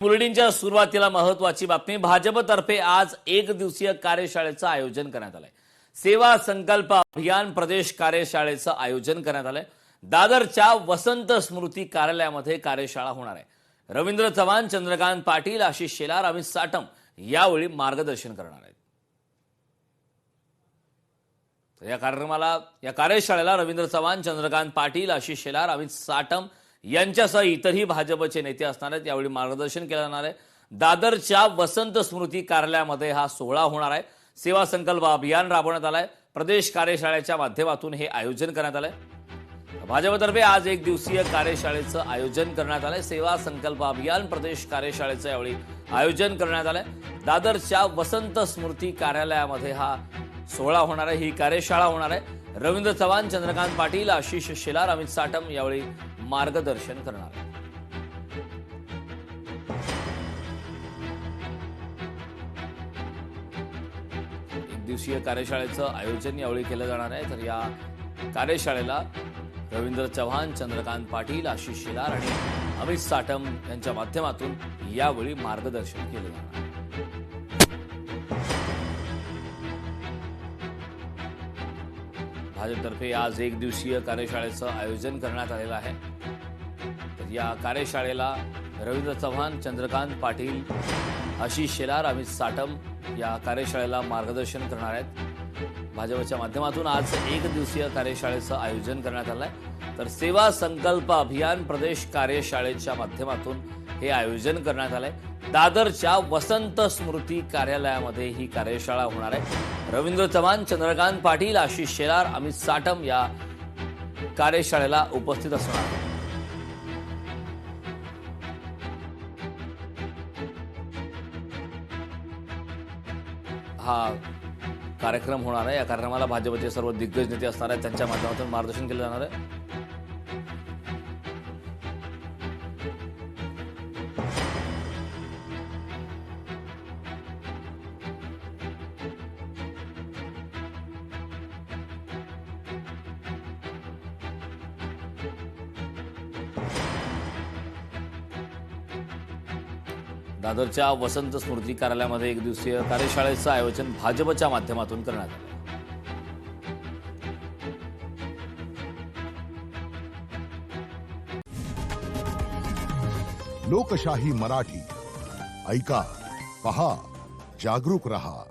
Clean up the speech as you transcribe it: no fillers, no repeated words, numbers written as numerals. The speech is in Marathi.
बुलेटिनच्या सुरुवातीला महत्त्वाची बातमी। भाजपतर्फे आज एक दिवसीय कार्यशाळेचं आयोजन करण्यात आलंय। सेवा संकल्प अभियान प्रदेश कार्यशाळेचं आयोजन करण्यात आलंय। दादरच्या वसंत स्मृती कार्यालयामध्ये कार्यशाळा होणार आहे। रवींद्र चव्हाण, चंद्रकांत पाटील, आशिष शेलार, अमित साटम यावेळी मार्गदर्शन करणार आहेत। या कार्यशाळेला रवींद्र चव्हाण, चंद्रकांत पाटील, आशिष शेलार, अमित साटम यांच्यासह इतरही भाजपचे नेते असणार आहेत। यावेळी मार्गदर्शन केलं जाणार आहे। दादरच्या वसंत स्मृती कार्यालयामध्ये हा सोहळा होणार आहे। सेवा संकल्प अभियान राबवण्यात आलंय। प्रदेश कार्यशाळेच्या माध्यमातून हे आयोजन करण्यात आलंय। भाजपतर्फे आज एक दिवसीय कार्यशाळेचं आयोजन करण्यात आलंय। सेवा संकल्प अभियान प्रदेश कार्यशाळेचं यावेळी आयोजन करण्यात आलंय। दादरच्या वसंत स्मृती कार्यालयामध्ये हा सोहळा होणार आहे, ही कार्यशाळा होणार आहे। रवींद्र चव्हाण, चंद्रकांत पाटील, आशिष शेलार, अमित साटम यावेळी मार्गदर्शन करणार आहे। एक दिवसीय कार्यशाळेचं आयोजन यावेळी केलं जाणार आहे। तर या कार्यशाळेला रवींद्र चव्हाण, चंद्रकांत पाटील, आशिष शेलार आणि अमित साटम यांच्या माध्यमातून यावेळी मार्गदर्शन केलं जाणार आहे। भाजपतर्फे आज एक दिवसीय कार्यशाळेचं आयोजन करण्यात आलेलं आहे। तर या कार्यशाळेला रवींद्र चव्हाण, चंद्रकांत पाटील, आशिष शेलार, अमित साटम या कार्यशाळेला मार्गदर्शन करणार आहेत। भाजपच्या माध्यमातून आज एक दिवसीय कार्यशाळेचं आयोजन करण्यात आलं आहे। तर सेवा संकल्प अभियान प्रदेश कार्यशाळेच्या माध्यमातून हे आयोजन करण्यात आलंय। दादरच्या वसंत स्मृती कार्यालयामध्ये ही कार्यशाळा होणार आहे। रवींद्र चव्हाण, चंद्रकांत पाटील, आशिष शेलार, अमित साटम या कार्यशाळेला उपस्थित असणार आहेत। हा कार्यक्रम होणार आहे। या कार्यक्रमाला भाजपचे सर्व दिग्गज नेते असणार आहेत, त्यांच्या माध्यमातून मार्गदर्शन केलं जाणार आहे। दादरच्या वसंत स्मृती कार्यालयामध्ये एक दिवसीय कार्यशाळेचं आयोजन भाजपच्या माध्यमातून करण्यात आलं। लोकशाही मराठी ऐका, पहा, जागरूक रहा।